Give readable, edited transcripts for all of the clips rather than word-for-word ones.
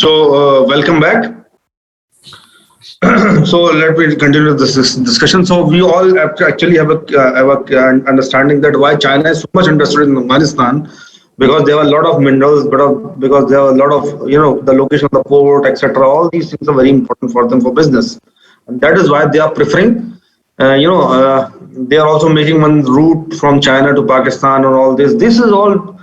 Welcome back. So let me continue this discussion. So we all actually have a understanding that why China is so much interested in Afghanistan, because there are a lot of minerals, because there are a lot of the location of the port, etc. All these things are very important for them for business, and that is why they are preferring. They are also making one route from China to Pakistan and all this. This is all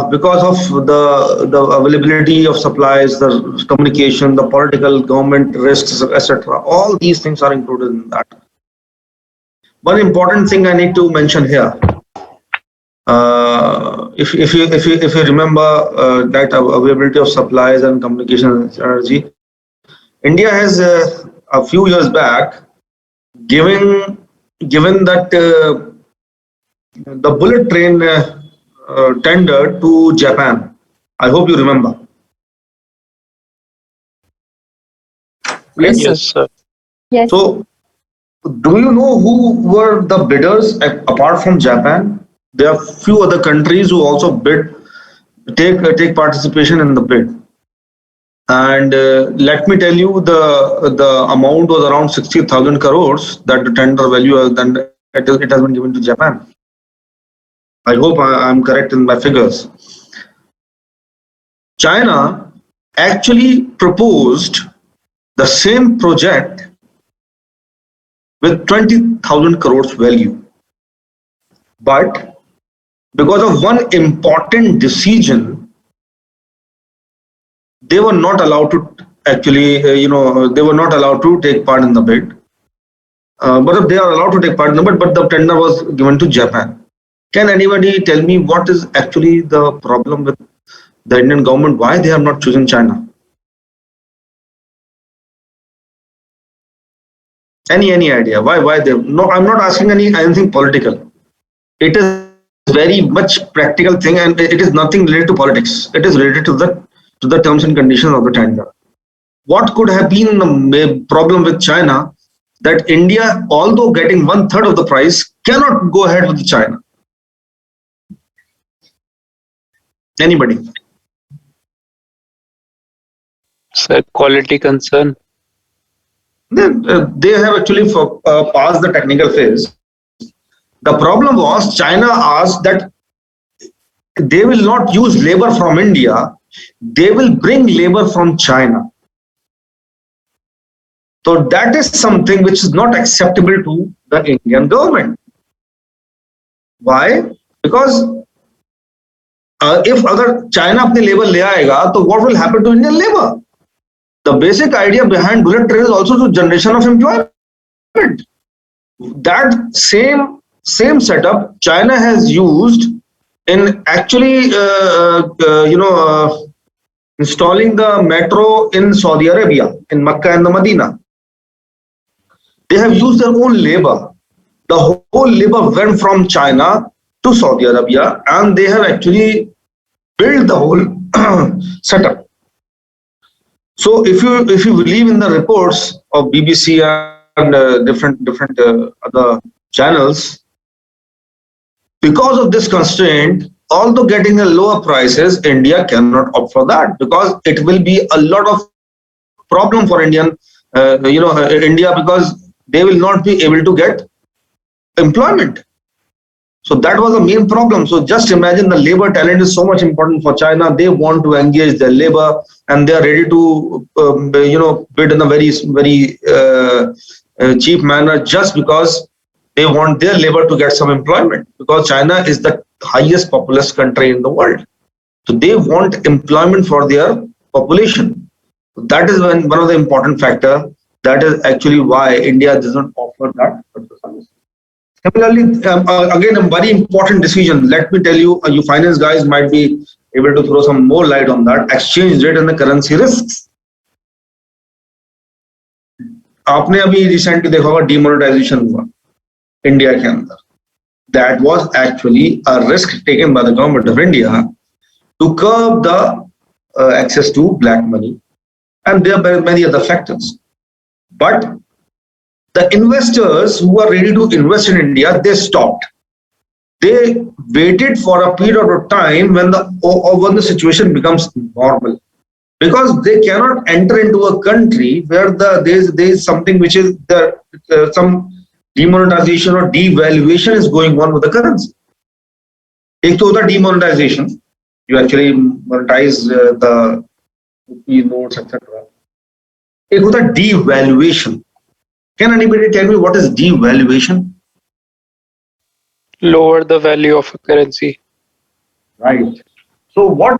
because of the availability of supplies, the communication, the political government risks, etc. All these things are included in that. One important thing I need to mention here, if you remember that availability of supplies and communication energy, India has a few years back given that the bullet train tender to Japan. I hope you remember. Yes, Yes, sir. sir. Yes. So, do you know who were the bidders apart from Japan? There are few other countries who also take participation in the bid. And let me tell you, the amount was around 60,000 crores that the tender value, then it has been given to Japan. I hope I'm correct in my figures. China actually proposed the same project with 20,000 crores value. But because of one important decision, they were not allowed to actually, they were not allowed to take part in the bid. But they are allowed to take part in the bid, but the tender was given to Japan. Can anybody tell me what is actually the problem with the Indian government? Why they have not chosen China? Any idea? Why they? No, I'm not asking anything political. It is very much practical thing, and it is nothing related to politics. It is related to the terms and conditions of the tender. What could have been the problem with China that India, although getting 1/3 of the price, cannot go ahead with China? Anybody? Sir, quality concern. Then they have actually passed the technical phase. The problem was China asked that they will not use labor from India, they will bring labor from China. So that is something which is not acceptable to the Indian government. Why? Because if other China अपनी labor ले आएगा, तो what will happen to Indian labor? The basic idea behind bullet train is also the generation of employment. That same setup China has used in actually installing the metro in Saudi Arabia, in Mecca and the Medina. They have used their own labor. The whole labor went from China to Saudi Arabia, and they have actually built the whole setup. So if you believe in the reports of BBC and different other channels, because of this constraint, although getting a lower prices, India cannot opt for that because it will be a lot of problem for India because they will not be able to get employment. So that was the main problem. So just imagine the labor talent is so much important for China. They want to engage their labor and they are ready to bid in a very cheap manner just because they want their labor to get some employment, because China is the highest populous country in the world. So they want employment for their population. That is one of the important factor. That is actually why India does not offer that service. Similarly, again, a very important decision. Let me tell you, you finance guys might be able to throw some more light on that. Exchange rate and the currency risks. आपने अभी recently देखा होगा demonetization हुआ India के अंदर. That was actually a risk taken by the government of India to curb the access to black money, and there are many other factors. But the investors who are ready to invest in India, they stopped. They waited for a period of time when the situation becomes normal. because they cannot enter into a country where there is something which is some demonetization or devaluation is going on with the currency. एक तो होता है demonetization, you actually monetize the rupee notes etc. एक होता है devaluation. Can anybody tell me what is devaluation? Lower the value of a currency. Right. So what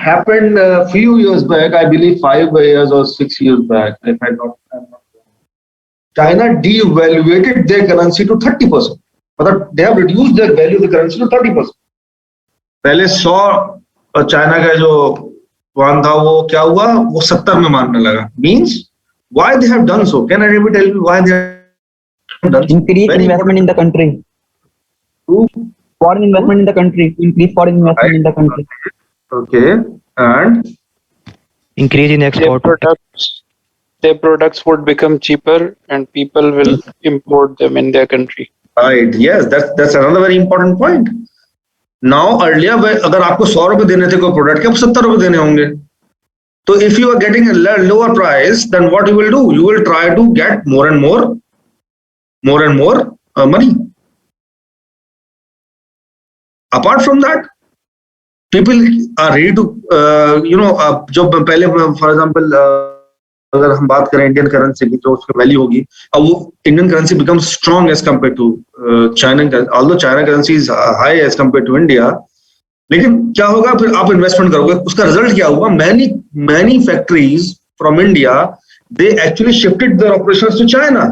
happened a few years back, I believe 5 years or 6 years back, if I'm not wrong, China devaluated their currency to 30%. मतलब they have reduced their value of the currency to 30%. पहले 100 China का जो yuan था वो क्या हुआ, वो 70 में मारने लगा. Means why they have done so? Can anybody tell me why they have done so? Increase Very investment in the country. important. Foreign investment in the country. Increase foreign investment in the country. Okay. And Increase in export. Their products would become cheaper and people will import them in their country. right, yes, that's another very important point. Now earlier अगर आपको 100 रुपए देने थे कोई product के, अब 70 रुपए देने होंगे. तो if you are getting a lower price, then what you will do? You will try to get more and more money. Apart from that, people are ready to जो पहले for example अगर हम बात करें इंडियन करेंसी की, जो उसकी value होगी, अब वो Indian currency become strong as compare to China. Although China currency is high as compare to India. लेकिन क्या होगा, फिर आप इन्वेस्टमेंट करोगे, उसका रिजल्ट क्या हुआ? Many factories from India they actually shifted their operations to China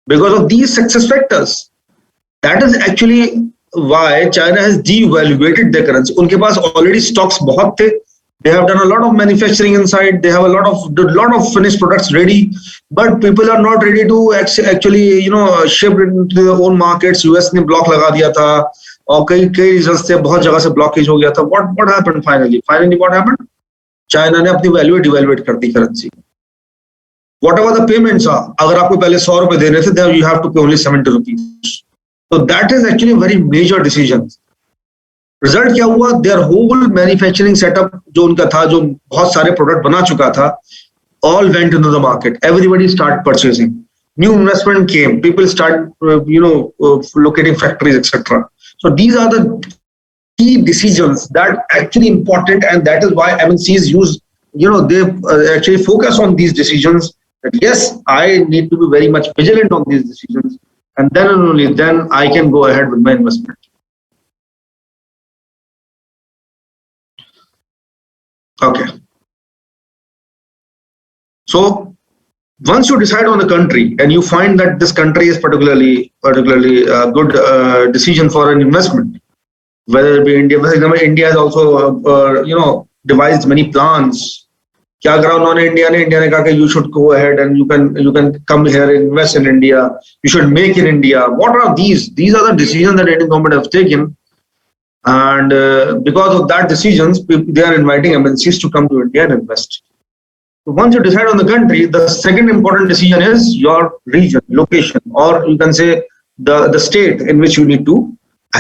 because of these success factors. That is actually why China has devaluated their currency. उनके पास ऑलरेडी स्टॉक्स बहुत थे. They have done a lot of manufacturing inside. They have a lot of finished products ready, but people are not ready to actually ship into their own markets. US ने block लगा दिया था और कई reasons से बहुत जगह से blockage हो गया था. What happened finally? Finally what happened? China ने अपनी value devaluate कर दी currency. Whatever the payments are, अगर आपको पहले 100 रुपए देने थे, then you have to pay only 70 rupees. So that is actually a very major decision. Result क्या हुआ? देयर होल मैन्युफैक्चरिंग सेटअप जो उनका था, जो बहुत सारे प्रोडक्ट बना चुका था, all went into the market. Everybody start purchasing. New investment came. People start locating factories etcetera. So these are the key decisions that actually important, and that is why MNCs use, they actually focus on these decisions. That yes, I need to be very much vigilant on these decisions, and then and only then I can go ahead with my investment. Okay. So once you decide on the country and you find that this country is particularly a good decision for an investment, whether it be India, for example, India has also devised many plans. क्या करा उन्होंने? India ने कहा कि you should go ahead and you can come here and invest in India. You should make in India. What are these? These are the decisions that Indian government have taken. And because of that decisions, they are inviting MNCs to come to India and invest. So once you decide on the country, the second important decision is your region, location, or you can say the state in which you need to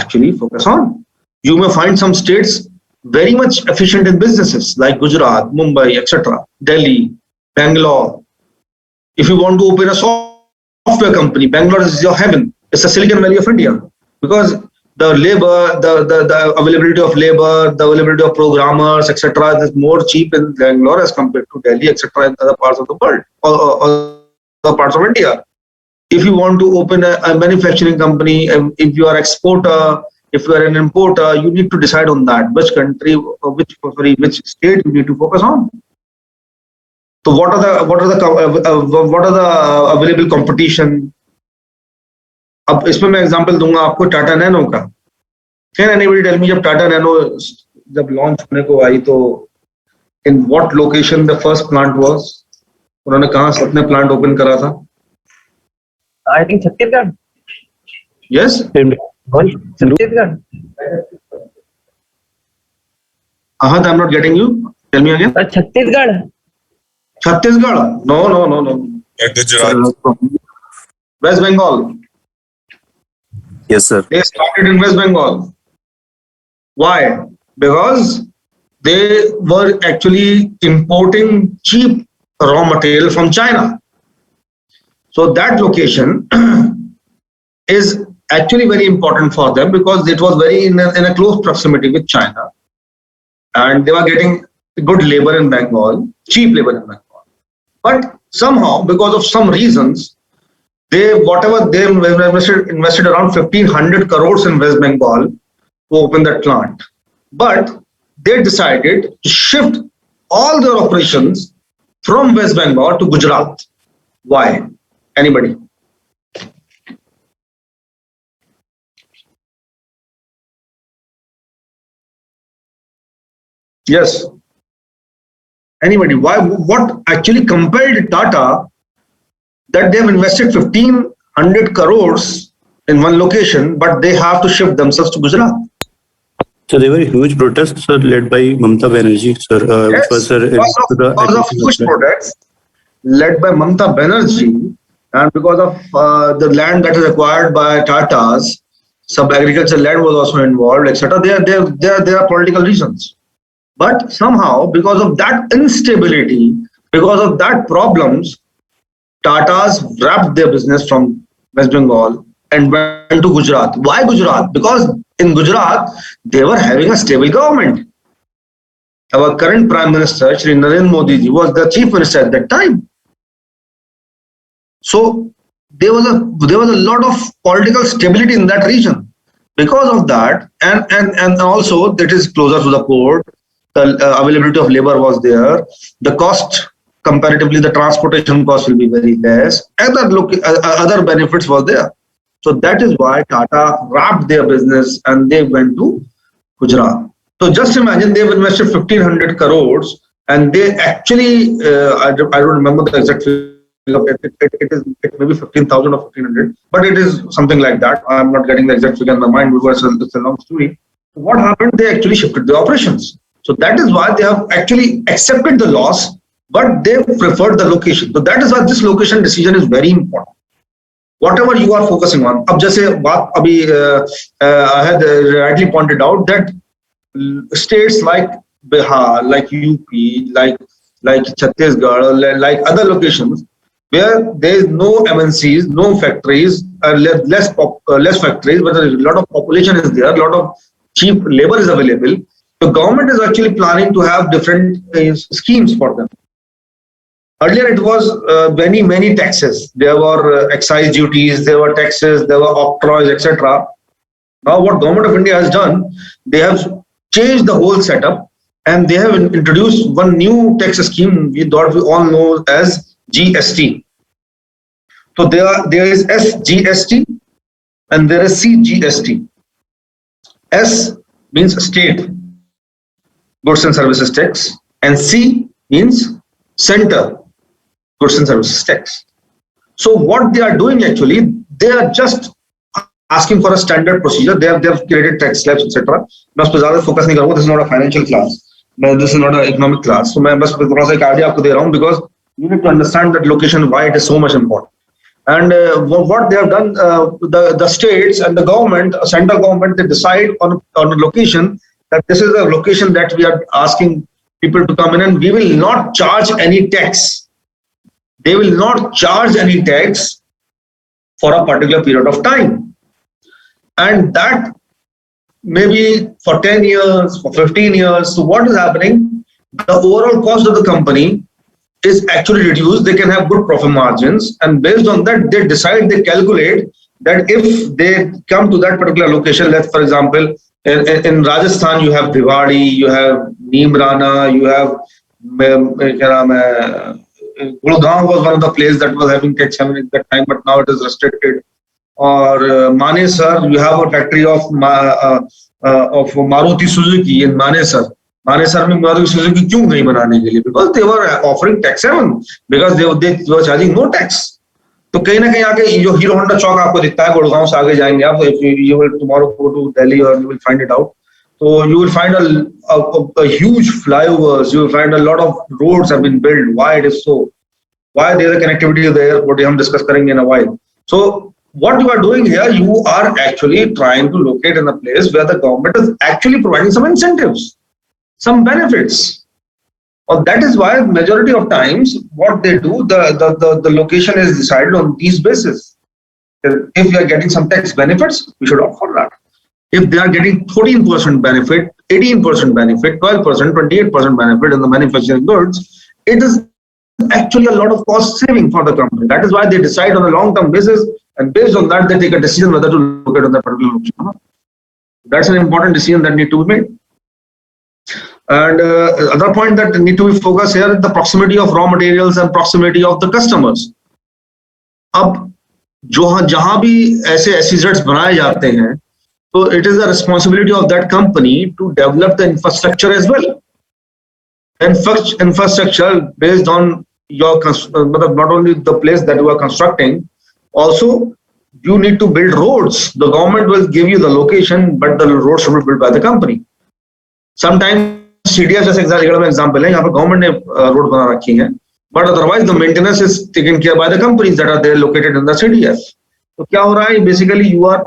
actually focus on. You may find some states very much efficient in businesses like Gujarat, Mumbai, etc., Delhi, Bangalore. If you want to open a software company, Bangalore is your heaven. It's the Silicon Valley of India, because the labor, the availability of labor, the availability of programmers, etc., is more cheap in Bangalore as compared to Delhi, etc., in other parts of the world or other parts of India. If you want to open a manufacturing company, if you are exporter, if you are an importer, you need to decide on that which country, which state you need to focus on. So what are the available competition? अब इसमें मैं example दूंगा आपको Tata nano का. Can anybody tell me, जब Tata nano जब launch होने को आई, तो in what location the first plant was? उन्होंने कहाँ से अपने प्लांट ओपन करा था? I think Chhattisgarh. Yes. Chhattisgarh. Ahad, I'm not getting you. Tell me again. Chhattisgarh. Chhattisgarh? No. Gujarat. West Bengal. Yes, sir. They started in West Bengal. Why? Because they were actually importing cheap raw material from China. So that location is actually very important for them because it was very in a close proximity with China, and they were getting good labor in Bengal, cheap labor in Bengal. But somehow, because of some reasons, they invested around 1,500 crores in West Bengal to open that plant. But they decided to shift all their operations from West Bengal to Gujarat. Why? Anybody? Yes. Anybody? Why? What actually compelled Tata that they have invested 1,500 crores in one location, but they have to shift themselves to Gujarat? So there were huge protests, sir, led by Mamata Banerjee, sir, which was, sir, because of huge protests led by Mamata Banerjee, and because of the land that is acquired by Tatas, some agricultural land was also involved, etc. There are political reasons. But somehow, because of that instability, because of that problems, Tatas wrapped their business from West Bengal and went to Gujarat. Why Gujarat? Because in Gujarat, they were having a stable government. Our current Prime Minister, Shri Narendra Modi ji, was the Chief Minister at that time. So there was a lot of political stability in that region. Because of that, and also that is closer to the port, the availability of labor was there. The cost, comparatively, the transportation cost will be very less. Other benefits were there. So that is why Tata wrapped their business and they went to Gujarat. So just imagine they've invested 1,500 crores and they actually, I don't remember the exact figure. It may be 15,000 or 1,500, but it is something like that. I'm not getting the exact figure in my mind because it's a long story. What happened? They actually shifted the operations. So that is why they have actually accepted the loss, but they preferred the location. So that is why this location decision is very important. Whatever you are focusing on, अब जैसे बात अभी I had rightly pointed out that states like Bihar, like UP, like Chhattisgarh, like other locations where there is no MNCs, no factories, less factories, but a lot of population is there, a lot of cheap labor is available. The government is actually planning to have different schemes for them. Earlier, it was many taxes. There were excise duties, there were taxes, there were octroys, etc. Now, what Government of India has done, they have changed the whole setup and they have introduced one new tax scheme we all know as GST. So there is SGST and there is CGST. S means state goods and services tax, and C means center goods and services tax. So what they are doing actually, they are just asking for a standard procedure. They have created tax slabs, etc. मैं उस पर ज़्यादा focus नहीं करूँगा. This is not a financial class. This is not an economic class. So मैं बस थोड़ा सा एक idea आपको दे रहा हूँ because you need to understand that location, why it is so much important. And what they have done, the states and the government, central government, they decide on a location that this is a location that we are asking people to come in and we will not charge any tax. They will not charge any tax for a particular period of time. And that maybe for 10 years, for 15 years. So what is happening? The overall cost of the company is actually reduced. They can have good profit margins. And based on that, they calculate that if they come to that particular location, let's, for example, in Rajasthan, you have Bhiwadi, you have Neemrana, you have Gurgaon was one of the places that was having tax haven at that time, but now it is restricted. Or Manesar, you have a factory of Maruti Suzuki in Manesar. Manesar में Maruti Suzuki क्यों नहीं बनाने के लिए? Because they were offering tax haven, because they were charging no tax. तो कहीं ना कहीं आगे जो हीरो होंडा चौक आपको दिखता है, गुड़गांव से आगे जाएंगे आप, if you will tomorrow go to Delhi or you will find it out. So you will find a huge flyovers, you will find a lot of roads have been built. Why it is so? Why there is a connectivity there? What we will discuss in a while. So what you are doing here, you are actually trying to locate in a place where the government is actually providing some incentives. some benefits. Or that is why majority of times what they do, the location is decided on these basis. If we are getting some tax benefits, we should opt for that. If they are getting 14% benefit, 18% benefit, 12%, 28% benefit in the manufacturing goods, it is actually a lot of cost saving for the company. That is why they decide on a long-term basis, and based on that, they take a decision whether to locate on that particular location or not. That's an important decision that need to be made. And other point that need to be focused here is the proximity of raw materials and proximity of the customers. अब जहां भी ऐसे SEZs बनाए जाते हैं, so it is the responsibility of that company to develop the infrastructure as well. Infrastructure based on your not only the place that you are constructing, also you need to build roads. The government will give you the location, but the roads should be built by the company. Sometimes CDF जैसे example है, यहाँ पर government ने road बना रखी है, but otherwise the maintenance is taken care by the companies that are there located in the CDF. तो क्या हो रहा है? Basically you are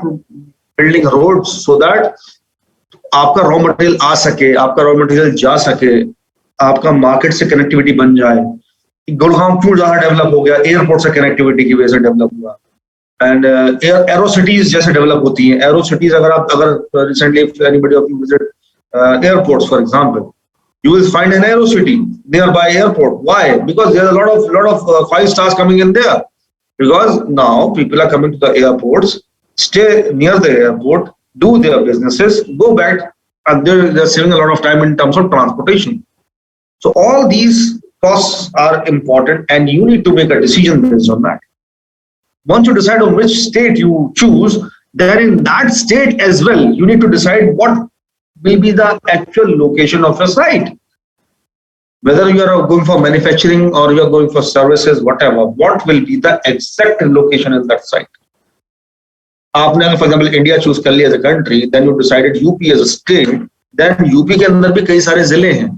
building roads so that आपका raw material आ सके, आपका raw material जा सके, आपका market से connectivity बन जाए. गुड़गांव क्यों ज़्यादा डेवलप हो गया? एयरपोर्ट से कनेक्टिविटी की वजह से डेवलप हुआ. एंड एरो सिटीज जैसे डेवलप होती हैं. एरो सिटीज अगर recently if anybody of you visit airports, for example, you will find an aero city nearby airport. Why? Because there are a lot of 5 stars coming in there. Because now people are coming to the airports, stay near the airport, do their businesses, go back, and they're saving a lot of time in terms of transportation. So all these costs are important, and you need to make a decision based on that. Once you decide on which state you choose, then in that state as well, you need to decide what will be the actual location of your site. Whether you are going for manufacturing or you are going for services, whatever, what will be the exact location in that site? आपने अगर for example India choose कर लिया as a country, then you decided UP as a state, then UP के अंदर भी कई सारे जिले हैं.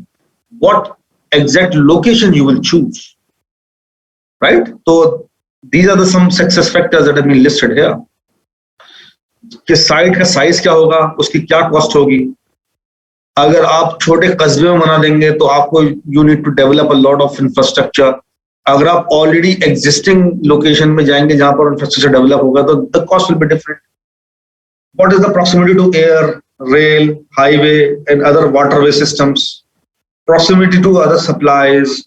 What exact location you will choose, right? So these are the some success factors that have been listed here. कि site का size क्या होगा, उसकी क्या कॉस्ट होगी. अगर आप छोटे कस्बे में बना देंगे तो आपको you need to develop a lot of infrastructure. अगर आप ऑलरेडी एग्जिस्टिंग लोकेशन में जाएंगे जहां पर इंफ्रास्ट्रक्चर डेवलप होगा तो the cost will be different. What is the proximity to air, rail, highway and other waterway systems, proximity to other supplies,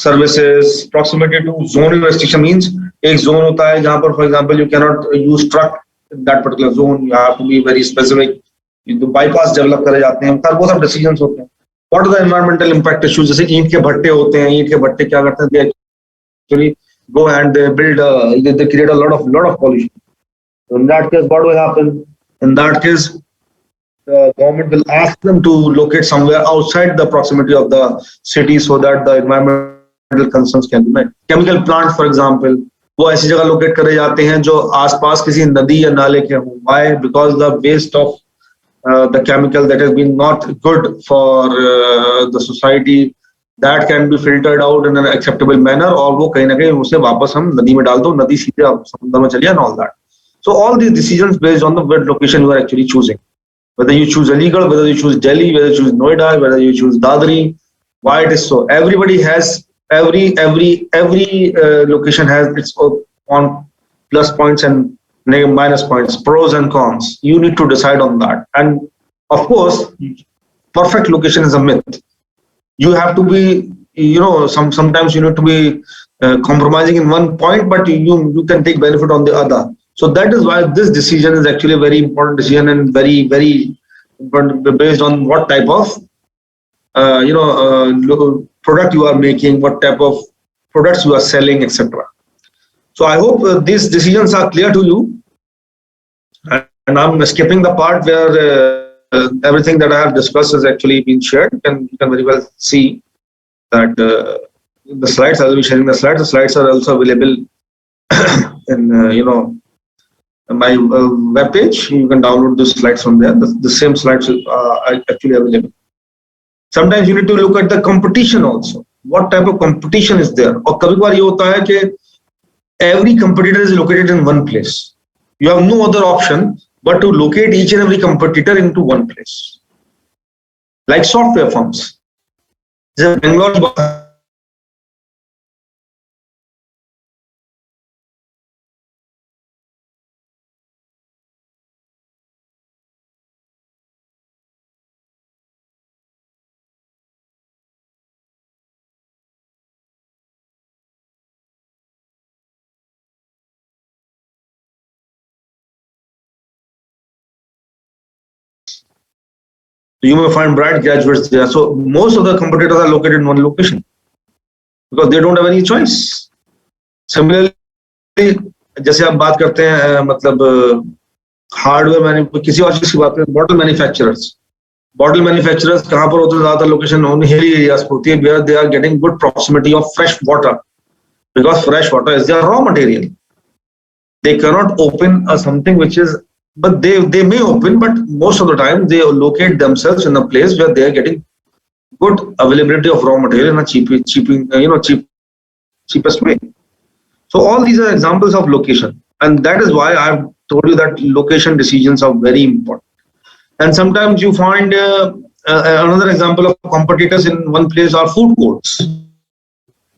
services, proximity to zone restriction means एक zone होता है जहां पर for example you can not use truck in that particular zone. You have to be very specific. The bypass develop करे जाते हैं, वो सब डिसीजंस होते हैं. What are the environmental impact issues? जैसे ईंट के भट्टे होते हैं, ईंट के भट्टे क्या करते हैं? They actually go and they build, they create a lot of pollution. So in that case, what will happen? In that case, the government will ask them to locate somewhere outside the proximity of the city so that the environmental concerns can be met. Chemical plant, for example, वो ऐसी जगह locate करे जाते हैं जो आसपास किसी नदी या नाले के हों. Why? Because the waste of the chemical that has been not good for the society, that can be filtered out in an acceptable manner, और वो कहीं ना कहीं उसे वापस हम नदी में डाल दो, नदी सीधे समुद्र में चली, and all that. So all these decisions based on the location you are actually choosing. Whether you choose Aligarh, whether you choose Delhi, whether you choose Noida, whether you choose Dadri, why it is so. Everybody has every location has its own plus points and minus points, pros and cons. You need to decide on that. And of course, perfect location is a myth. You have to be, sometimes you need to be compromising in one point, but you can take benefit on the other. So that is why this decision is actually a very important decision, and very, very important based on what type of product you are making, what type of products you are selling, etc. So I hope these decisions are clear to you, and I'm skipping the part where everything that I have discussed has actually been shared. You can very well see that the slides. I will be sharing the slides. The slides are also available in my web page. You can download the slides from there. The same slides are actually available. Sometimes you need to look at the competition also. What type of competition is there? और कभी बार ये होता है कि every competitor is located in one place. You have no other option but to locate each and every competitor into one place. Like software firms. जैसे Bangalore you may find bright graduates there. So most of the competitors are located in one location because they don't have any choice. Similarly, जैसे आप बात करते हैं मतलब hardware menu किसी और चीज की बात करें, बॉटल मैन्युफैक्चरर्स कहाँ पर होते हैं? ज्यादातर लोकेशन ऑन हिली एरियाज पर होती है, where they are getting good proximity of fresh water, because fresh water is their raw material. They cannot open something which is, but they may open, but most of the time they locate themselves in a place where they are getting good availability of raw material in a cheapest way. So all these are examples of location, and that is why I've told you that location decisions are very important. And sometimes you find another example of competitors in one place are food courts.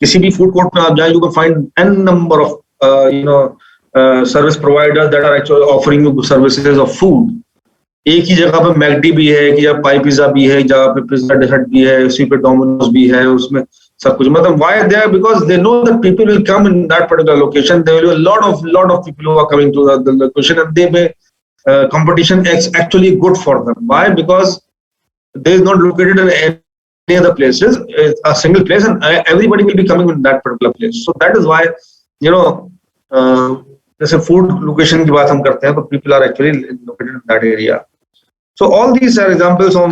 किसी भी food court में आप जाए, you can find n number of service providers that are actually offering you services of food. एक ही जगह पे McD भी है, एक जगह पाई पिज्जा भी है, जहाँ पे पिज्जा हट भी है, उसी पे डोमिनोज भी है, उसमें सब कुछ. मतलब why they are? Because they know that people will come in that particular location. There will be a lot of people who are coming to the location, and they may competition is actually good for them. Why? Because they is not located in any other places. It's a single place, and everybody will be coming in that particular place. So that is why जैसे food location की बात हम करते हैं, तो people are actually located in that area. So all these are examples of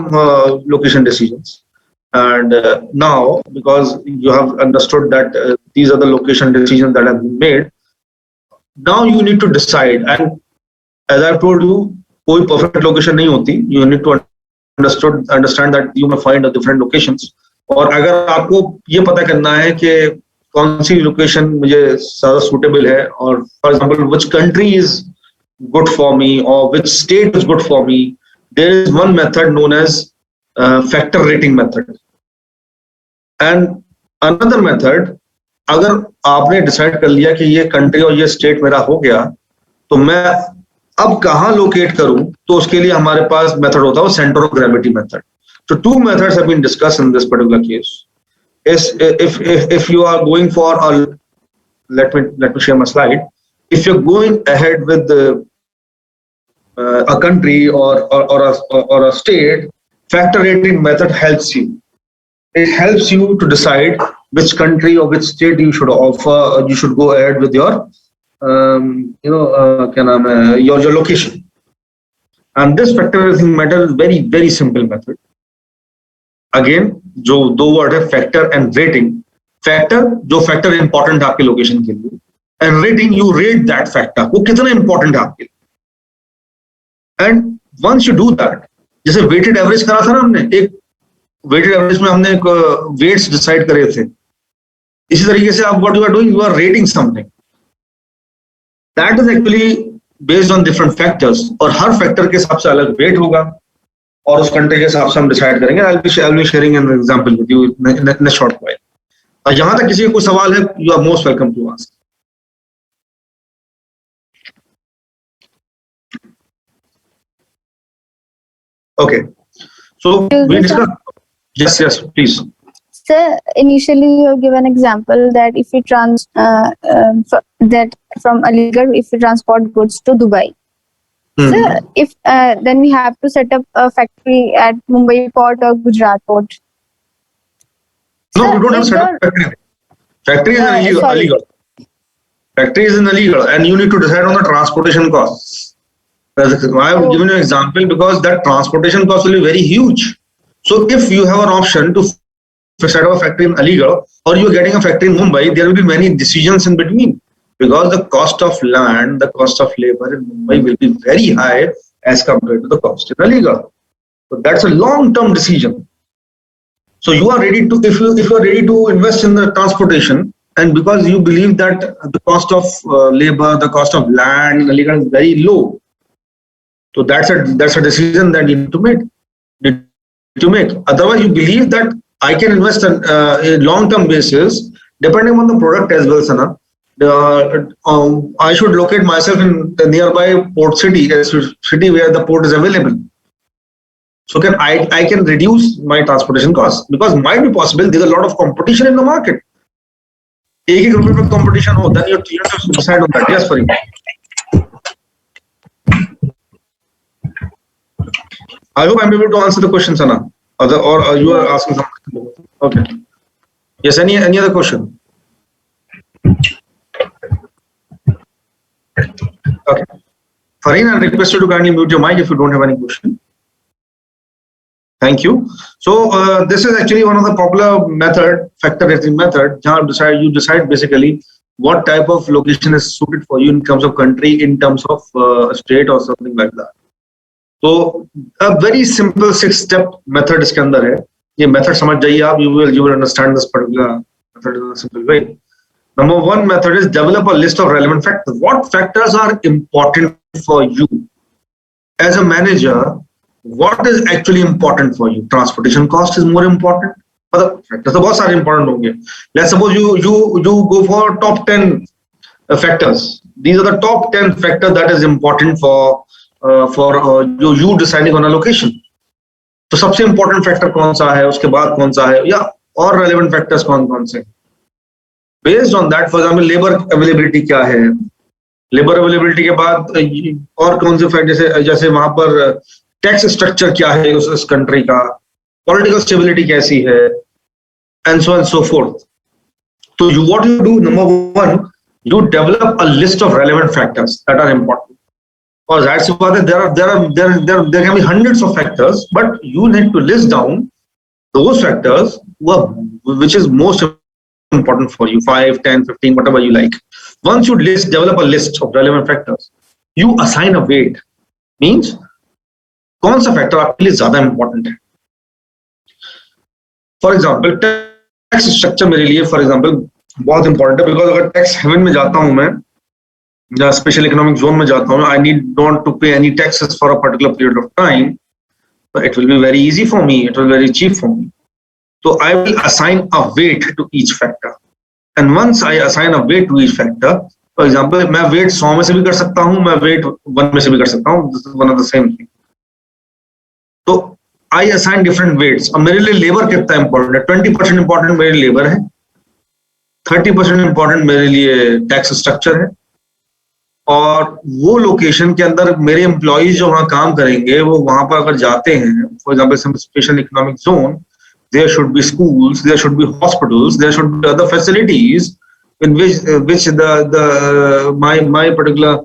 location decisions. And now, because you have understood that these are the location decisions that have been made, now you need to decide. And as I've told you, कोई perfect location नहीं होती. You need to understand that you may find a different locations. और अगर आपको ये पता करना है कि कौन सी लोकेशन मुझे ज्यादा सूटेबल है, और for example which country is good for me और which state is good for me, there is one method known as factor rating method. And another method, अगर आपने डिसाइड कर लिया कि ये कंट्री और ये स्टेट मेरा हो गया, तो मैं अब कहाँ लोकेट करूं, तो उसके लिए हमारे पास मेथड होता है centre of gravity method. So two methods have been discussed in this particular case. If you are going for let me share my slide. If you're going ahead with a country or a state, factor rating method helps you. It helps you to decide which country or which state you should offer. You should go ahead with your your location. And this factor rating method is very very simple method. Again जो दो word है factor and rating. Factor जो factor important है आपके location के लिए, and rating you rate that factor, वो कितना इंपॉर्टेंट है आपके लिए. And once you do that, जैसे वेटेड एवरेज करा था ना हमने, एक वेटेड एवरेज में हमने एक वेट्स डिसाइड करे थे. इसी तरीके से आप what you are doing, you are rating something that is actually based on different factors, और हर फैक्टर के हिसाब से अलग वेट होगा, और उस कंट्री के हिसाब से हम डिसाइड करेंगे. I'll be sharing an example with you in a short while. और यहाँ तक किसी का कोई सवाल है, you are most welcome to ask. Okay, so we discuss. Yes, please. Sir, initially you have given example that if we that from Aligarh, if we transport goods to Dubai. So if then we have to set up a factory at Mumbai port or Gujarat port. No, you don't have to set up factory. Factory is in Aligarh. Factory is in Aligarh, and you need to decide on the transportation costs. I have given you an example because that transportation cost will be very huge. So if you have an option to set up a factory in Aligarh, or you are getting a factory in Mumbai, there will be many decisions in between. Because the cost of land, the cost of labor in Mumbai will be very high as compared to the cost in Aligarh. So that's a long-term decision. So you are ready to, if you are ready to invest in the transportation, and because you believe that the cost of labor, the cost of land in Aligarh is very low, so that's a decision that you need to make. Otherwise, you believe that I can invest on a long-term basis, depending on the product as well, Sana. I should locate myself in the nearby port city, a city where the port is available. So I can reduce my transportation costs, because might be possible there's a lot of competition in the market. एक रुपए पे competition हो, then you have to decide on that. Yes, Farid. I hope I'm able to answer the question, Sana. Or you are asking something. Okay. Yes. Any other question? Okay. Fareen, I request you to kindly mute your mic if you don't have any question. Thank you. So this is actually one of the popular method, factor rating method. You decide basically what type of location is suited for you in terms of country, in terms of state or something like that. So a very simple 6-step method इसके अंदर है. ये method समझ जाइए आप, you will understand this particular method in a simple way. Number one method is develop a list of relevant factors. What factors are important for you as a manager? What is actually important for you? Transportation cost is more important. Other factors तो बहुत सारे important होंगे. Let's suppose you go for top 10 factors. These are the top 10 factors that is important for you deciding on a location. तो सबसे important factor कौन सा है, उसके बाद कौन सा है, या और relevant factors कौन से. Based on that, for example, labor availability क्या है, labor availability के बाद और कौन से factor, जैसे वहां पर टैक्स स्ट्रक्चर क्या है उस कंट्री का, पॉलिटिकल स्टेबिलिटी कैसी है, and so and so forth. तो what you do, number one, you develop a list of relevant factors that are important. Or that's why there can be hundreds of factors, but you need to list down those factors which is most important for you, 5, 10, 15, whatever you like. Once you develop a list of relevant factors, you assign a weight. Means कौन सा factor आपके लिए ज्यादा important है. For example tax structure मेरे लिए for example बहुत important है, बिकॉज अगर टैक्स हेवन में जाता हूं मैं, या स्पेशल इकोनॉमिक जोन में जाता हूं, I need not to pay any taxes for a particular period of time, it will be very easy for me, it will very cheap for me. तो I will assign a weight to each factor, and once I assign a weight to each factor, for example मैं weight 100 में से भी कर सकता हूँ, मैं wait 1 में से भी कर सकता हूँ, this is one of the same thing. तो आई असाइन डिफरेंट वेट्स. अब मेरे लिए लेबर कितना इंपॉर्टेंट है, 20% इंपॉर्टेंट मेरे लिए लेबर है, 30% इंपॉर्टेंट मेरे लिए टैक्स स्ट्रक्चर है, और वो लोकेशन के अंदर मेरे एम्प्लॉइज जो वहां काम करेंगे वो वहां पर अगर जाते हैं, for example some special economic zone, there should be schools, there should be hospitals, there should be other facilities in which my particular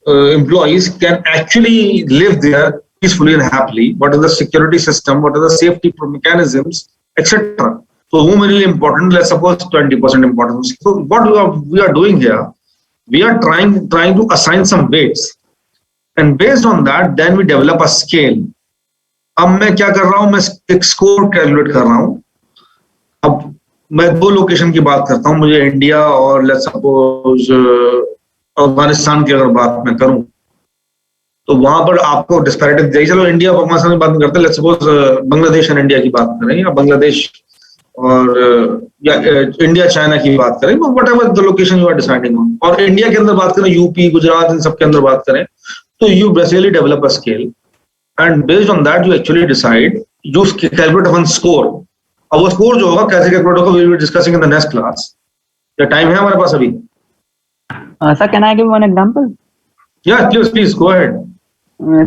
employees can actually live there peacefully and happily. What is the security system, what are the safety mechanisms, etc. So वो मेरे लिए important. Let's suppose 20% important. So what we are doing here, we are trying to assign some weights, and based on that then we develop a scale. अब मैं क्या कर रहा हूँ, मैं एक स्कोर कैलकुलेट कर रहा हूँ. अब मैं 2 लोकेशन की बात करता हूँ, मुझे इंडिया और लेट्स सपोज अफगानिस्तान की अगर बात मैं करूं, तो वहां पर आपको डिस्पैरिटी चाहिए. चलो इंडिया और अफगानिस्तान की बात नहीं करते, let's suppose Bangladesh and India की बात करें, या बांग्लादेश और या इंडिया चाइना की बात करें, whatever the location you are deciding on, और इंडिया के अंदर बात करें, यूपी, गुजरात, इन सब के अंदर बात करें, तो you basically develop a scale, and based on that you actually decide, you calculate one score. अब वो स्कोर जो होगा कैसे कैलकुलेट होगा, we will be discussing in the next class. या टाइम है हमारे पास अभी? Sir can I give one example? या प्लीज गो अहेड.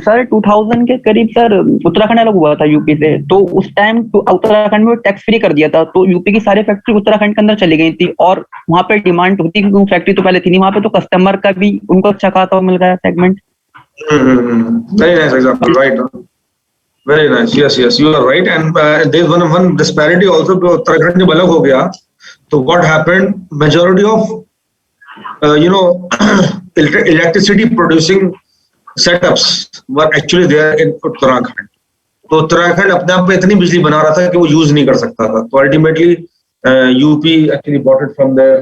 सर 2000 के करीब सर उत्तराखंड अलग हुआ था यूपी से, तो उस टाइम उत्तराखंड में टैक्स फ्री कर दिया था, तो यूपी की सारी फैक्ट्री उत्तराखंड के अंदर चली गई थी, और वहां पे डिमांड होती क्योंकि वो फैक्ट्री तो पहले थी नहीं वहां पे, तो कस्टमर का भी उनको अच्छा खाता मिल गया segment. Very nice example, right? Very nice. Yes, you are right. And there's one disparity also. Uttarakhand जब अलग हो गया, तो what happened? Majority of electricity producing setups were actually there in Uttarakhand. तो उत्तराखंड अपने आप में इतनी बिजली बना रहा था कि वो यूज नहीं कर सकता था. तो ultimately UP actually bought it from there.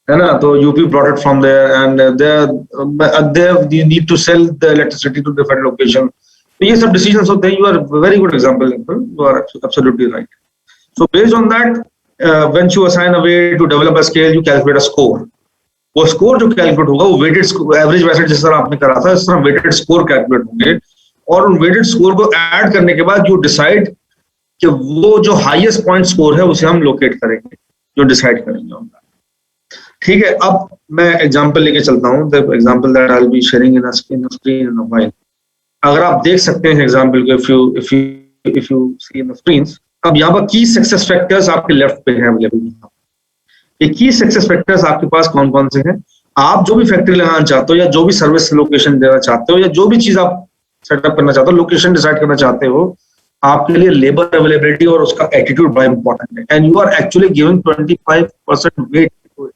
है ना? तो UP brought it from there, and there you need to sell the electricity to different location. तो ये सब डिसीजंस होते हैं. You are very good example, you are absolutely right. So based on that, when you assign a way to develop a scale, you calculate a score. वो score जो calculate होगा वो weighted average वैसे जिस तरह आपने करा था इस तरह वेटेड स्कोर कैलकुलेट होंगे, और उन वेटेड स्कोर को ऐड करने के बाद यू डिसाइड कि वो जो हाईएस्ट पॉइंट स्कोर है उसे हम लोकेट करेंगे, जो डिसाइड करेंगे हम. ठीक है, अब मैं एग्जांपल लेके चलता हूं. The example that I will be sharing in a screen in a while. अगर आप देख सकते हैं एग्जांपल को, if you see in the screens, अब यहाँ पर की सक्सेस फैक्टर्स आपके लेफ्ट पे हैं अवेलेबल. ये की सक्सेस फैक्टर्स आपके पास कौन कौन से हैं. आप जो भी फैक्ट्री लगाना चाहते हो या जो भी सर्विस लोकेशन देना चाहते हो या जो भी चीज आप सेटअप करना चाहते हो, लोकेशन डिसाइड करना चाहते हो, आपके लिए लेबर अवेलेबिलिटी और उसका एटीट्यूड बड़ा इंपॉर्टेंट है. And you are actually giving 25% weight to it.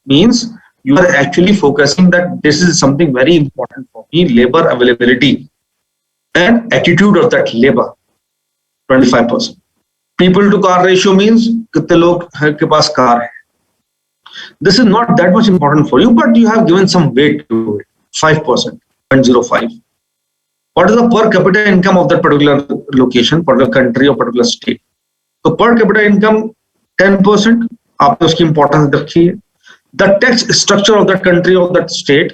Means you are actually focusing that this is something very important for me, labor availability and attitude of that labor. 25%. People to car ratio means कितने लोग के पास car है. This is not that much important for you, but you have given some weight to it. 5%, 0.05. What is the per capita income of that particular location, particular country or particular state? So per capita income 10%. आपने उसकी importance रखी है. The tax structure of that country or that state,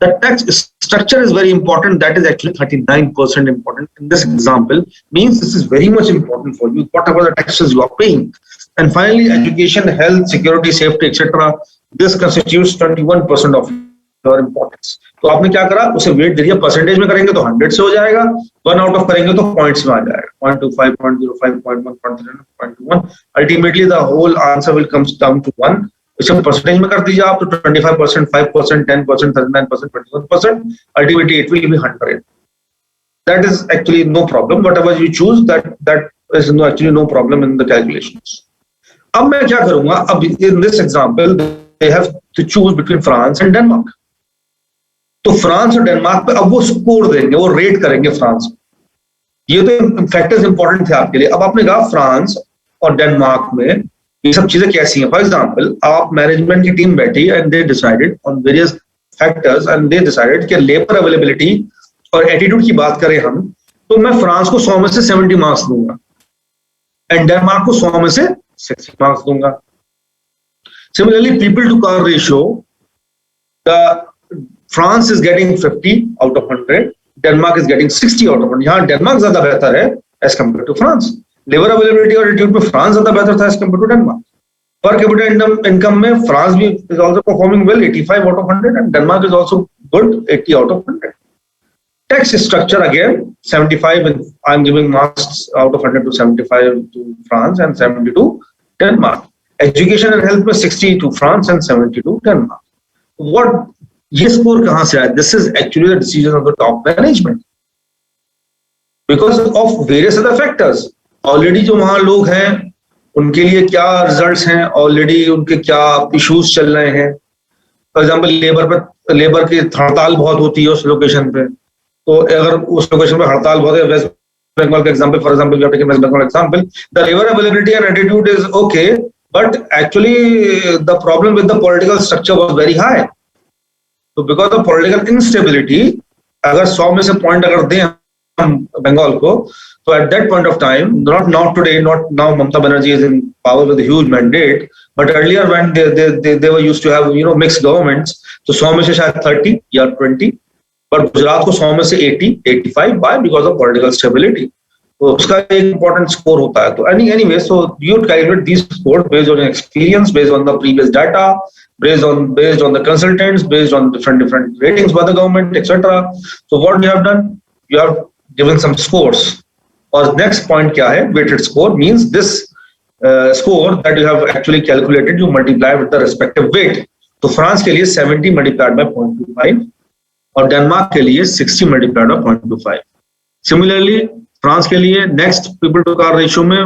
the tax structure is very important. That is actually 39% important in this example. Means this is very much important for you, whatever the taxes you are paying. And finally, education, health, security, safety, etc. This constitutes 21% of your importance. तो आपने क्या करा, उसे wait दे दिया. Percentage में करेंगे तो 100 से हो जाएगा, 1 आउट ऑफ करेंगे तो पॉइंट्स में आ जाएगा. 0.25, 0.05, 0.1, 0.3, 0.21. Ultimately, the whole answer will comes down to 1. इसे परसेंटेज में कर दीजिए आप तो 25%, 5%, 10%, 39%, 21%. Ultimately, it will be 100. That is actually no problem. Whatever you choose, that is actually no problem in the calculations. अब मैं क्या करूंगा, अब in this example they have to choose between France and Denmark. तो France और Denmark पे अब वो स्कोर देंगे, वो रेट करेंगे फ्रांस. ये तो फैक्टर्स इंपॉर्टेंट थे आपके लिए. अब आपने कहा फ्रांस और डेनमार्क में ये सब चीजें कैसी हैं. फॉर एग्जाम्पल, आप मैनेजमेंट की टीम बैठी and they decided on various factors and they decided कि लेबर अवेलेबिलिटी और एटीट्यूड की बात करें हम, तो मैं फ्रांस को 100 में से 70 मार्क्स दूंगा एंड डेनमार्क को 100 में से 60 मार्क्स दूंगा. Similarly, people to car ratio, France is getting 50 out of 100, Denmark is getting 60 out of 100. यहाँ डेनमार्क ज्यादा बेहतर है as compare to France. Labour availability और एटीट्यूड में फ्रांस ज्यादा बेहतर था as compare to Denmark. Per capita income में फ्रांस भी is also performing well, 85 out of 100, and Denmark is also good, 80 out of 100. Tax structure again 75, and I'm giving marks out of 100 to 75 to France and 70 to Denmark. Education and health में 60 to France and 70 to Denmark. What ये score कहां से आया? This is actually the decision of the top management because of various other factors. Already जो वहां लोग हैं उनके लिए क्या रिजल्ट्स हैं, ऑलरेडी उनके क्या इश्यूज चल रहे हैं. फॉर एग्जाम्पल, लेबर की हड़ताल बहुत होती है उस लोकेशन पे. तो अगर उस लोकेशन पे हड़ताल बहुत है, वेस्ट बंगाल का example, for example, West Bengal example, the labour availability and attitude is okay, but actually the problem with the political structure was very high. तो बिकॉज ऑफ पॉलिटिकल इंस्टेबिलिटी, अगर 100 में से पॉइंट अगर दें हम बंगाल को, तो at that point of time, not today, not now, Mamata Banerjee is in power with a huge mandate, but earlier when they were used to have mixed governments, तो 100 में से शायद 30 या 20, पर गुजरात को 100 में से 80, 85 by because of political stability. तो उसका एक important score होता है. तो anyway, so you calculate these scores based on experience, based on the previous data, based on the consultants, based on different ratings by the government, etc. So what you have done, you have given some scores. और next point क्या है? Weighted score means this score that you have actually calculated, you multiply with the respective weight. तो France के लिए 70 multiplied by 0.25 और Denmark के लिए 60 multiplied by 0.25. Similarly, France के लिए next people to car ratio में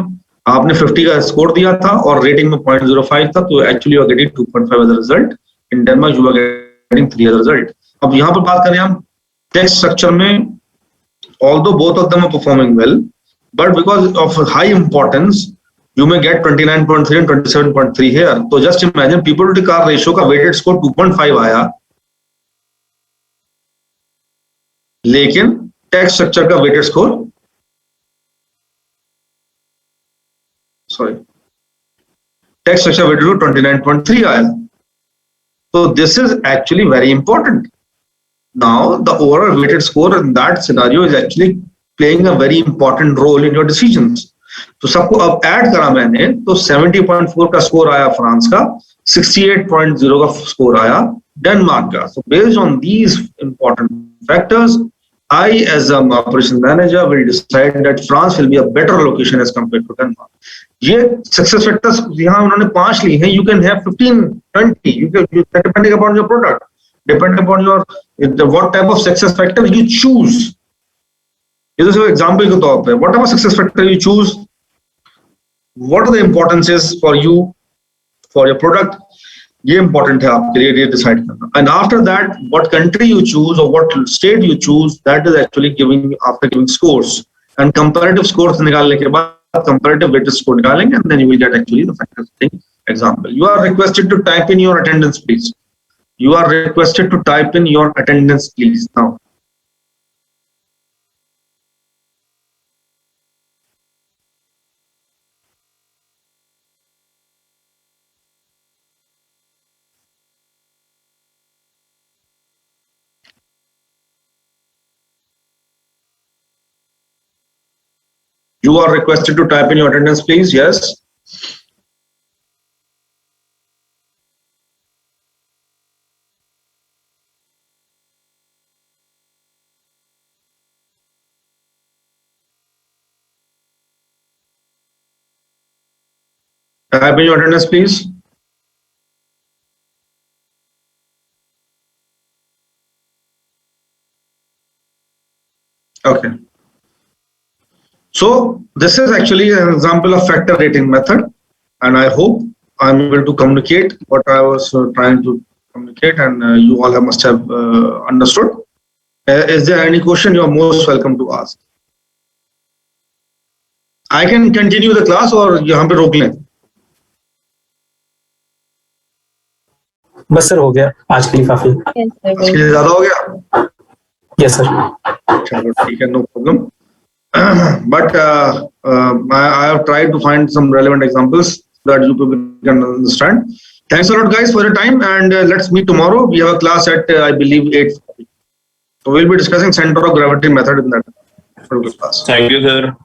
आपने 50 का स्कोर दिया था और रेटिंग में 0.05 था, तो actually you are getting 2.5 as a result. In Denmark you are getting 3 as a result. अब यहाँ पर बात करें हम tax structure में, although both of them are performing well, but because of high importance, you may get 29.3 and 27.3 here. So just imagine people to car ratio का weighted score 2.5 आया, लेकिन टैक्स स्ट्रक्चर का weighted score, sorry tax structure weighted score 29.3 आया. So this is actually very important. Now the overall weighted score in that scenario is actually playing a very important role in your decisions. तो सबको अब add करा मैंने, तो 70.4 का score आया France का, 68.0 का स्कोर आया डेनमार्क का. So based on these important factors, I as an operations manager will decide that France will be a better location as compared to Denmark. ये success factors यहाँ उन्होंने 5 ली हैं. You can have 15, 20. You can depending upon your product, depending upon your what type of success factor you choose. ये तो सिर्फ example के तौर पे, whatever success factor you choose, what are the importances for you, for your product, ये important है आपके लिए, ये decide करना. And after that, what country you choose or what state you choose, that is actually giving after giving scores. And comparative scores निकालने के बाद comparative weighted score निकालेंगे, and then you will get actually the factors thing. Example, you are requested to type in your attendance, please. You are requested to type in your attendance, please. Now. You are requested to type in your attendance, please. Yes. Type in your attendance, please. Okay. So this is actually an example of factor rating method, and I hope I'm able to communicate what I was trying to communicate, and you all must have understood. Is there any question? You are most welcome to ask. I can continue the class or यहाँ पे रोक लें? बस sir हो गया आज के लिए काफी. आज के लिए ज़्यादा हो गया? Yes sir. चलो ठीक है, no problem. But I have tried to find some relevant examples that you people can understand. Thanks a lot, guys, for your time, and let's meet tomorrow. We have a class at I believe 8:40. So we'll be discussing center of gravity method in that particular class. Thank you, sir.